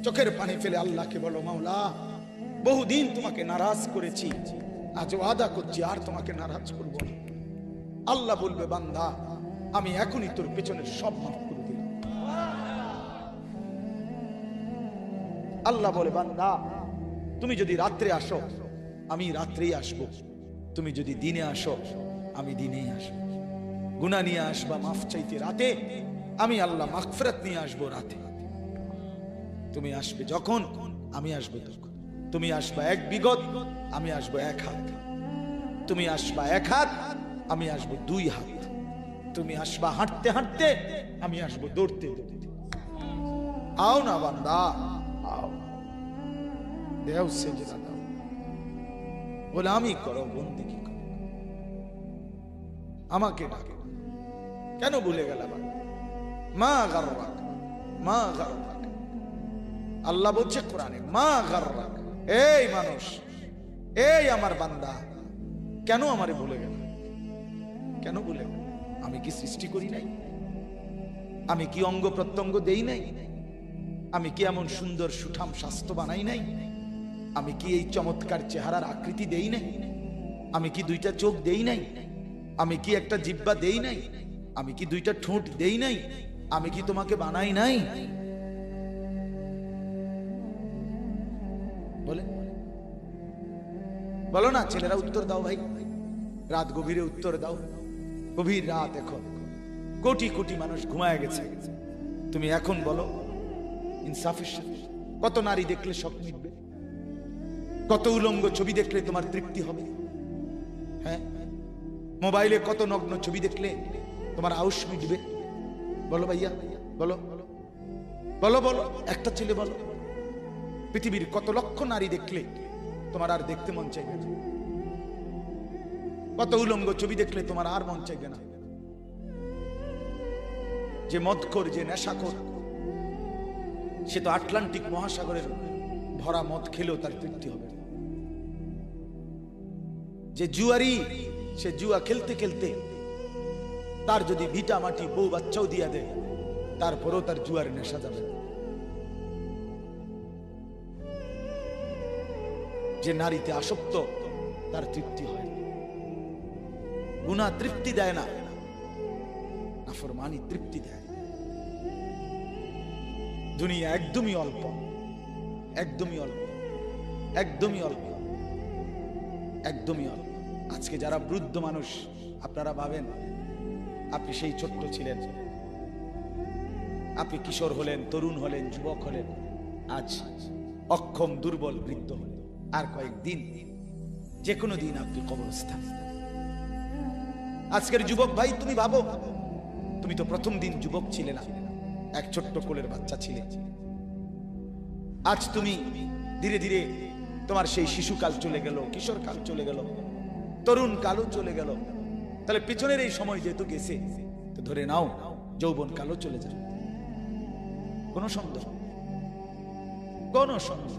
চোখের পানি ফেলে আল্লাহকে বলো, মাওলা বহুদিন তোমাকে নারাজ করেছি, আজ ওয়াদা করছি আর তোমাকে নারাজ করব না। আল্লাহ বলবে, বান্দা আমি এখনই তোর পেছনের সব মাফ করে দিলাম। আল্লাহ বলে, বান্দা তুমি যদি রাত্রে আসো আমি রাত্রেই আসবো, তুমি যদি দিনে আসো আমি দিনেই আসবো। গুনাহ নিয়ে আসবা মাফ চাইতে রাতে, আমি আল্লাহ মাগফিরাত নিয়ে আসবো রাতে। তুমি আসবে যখন আমি আসবো তখন। তুমি আসবা এক বিগত, আমি আসবো এক হাত। তুমি আসবা এক হাত, আমি আসবো দুই হাত। তুমি আসবা হাঁটতে হাঁটতে, আমি আসবো দৌড়তে দৌড়তে। আও না বান্দা, আও, দেও সেজদা দাও, গোলামি করো, বন্দেগী করো, আমাকে ডাকে। কেন ভুলে গেলাম? মা গাররাক, মা গাররাক। আল্লাহ বলছে কোরআনে, মা গাররাক। এই মানুষ, এই আমার বান্দা, কেন আমারে ভুলে গেল? কেন ভুলে গেল? আমি কি সৃষ্টি করি নাই? আমি কি অঙ্গ প্রত্যঙ্গ দেই নাই? আমি কি এমন সুন্দর সুঠাম স্বাস্থ্য বানাই নাই? আমি কি এই চমৎকার চেহারার আকৃতি দেই নাই? আমি কি দুইটা চোখ দেই নাই? আমি কি একটা জিহ্বা দেই নাই? আমি কি দুইটা ঠোঁট দেই নাই? আমি কি তোমাকে বানাই নাই? বলে বলো না ছেলেরা, উত্তর দাও ভাই। রাত গভীরে উত্তর দাও। গভীর রাত, এখন কোটি কোটি মানুষ ঘুমায় গেছে। তুমি এখন বলো ইনসাফের সাথে, কত নারী দেখলে শখ মিটবে? কত উলঙ্গ ছবি দেখলে তোমার তৃপ্তি হবে? হ্যাঁ, মোবাইলে কত নগ্ন ছবি দেখলে তোমার আউশ মিটবে? বলো ভাইয়া, বলো বলো বলো, একটা ছেলে বলো। পৃথিবীর কত লক্ষ নারী দেখলে তোমার আর দেখতে মন চাইবে না? কত উলঙ্গ ছবি দেখলে তোমার আর মন চাইবে না? যে মদখোর, যে নেশাখোর, সে তো আটলান্টিক মহাসাগরের ভরা মদ খেলেও তার তৃপ্তি হবে। যে জুয়ারি, সে জুয়া খেলতে খেলতে তার যদি ভিটা মাটি বউ বাচ্চাও দিয়া দেয়, তারপরেও তার জুয়ার নেশা যাবে। যে নারীতে আসক্ত, তার তৃপ্তি হয়। গুনাহ তৃপ্তি দেয় না, নাফরমানি তৃপ্তি দেয়। দুনিয়া একদমই অল্প, একদমই অল্প, একদমই অল্প, একদমই অল্প। আজকে যারা বৃদ্ধ মানুষ, আপনারা ভাবেন আপনি সেই ছোট্ট ছিলেন, আপনি কিশোর হলেন, তরুণ হলেন, যুবক হলেন, আজ অক্ষম দুর্বল বৃদ্ধ হলেন। আর কয়েকদিন, যে কোনো দিন আপনি কবরস্থান। আজকের যুবক ভাই, তুমি ভাবো, তুমি তো প্রথম দিন যুবক ছিলে না, এক ছোট্ট কোলের বাচ্চা ছিলে। আজ তুমি ধীরে ধীরে তোমার সেই শিশুকাল চলে গেল, কিশোর কাল চলে গেল, তরুণ কালও চলে গেল। তাহলে পিছনের এই সময় যেহেতু গেছে, তো ধরে নাও যৌবন কালও চলে যাবে। কোনো সন্দেহ, কোনো সন্দেহ।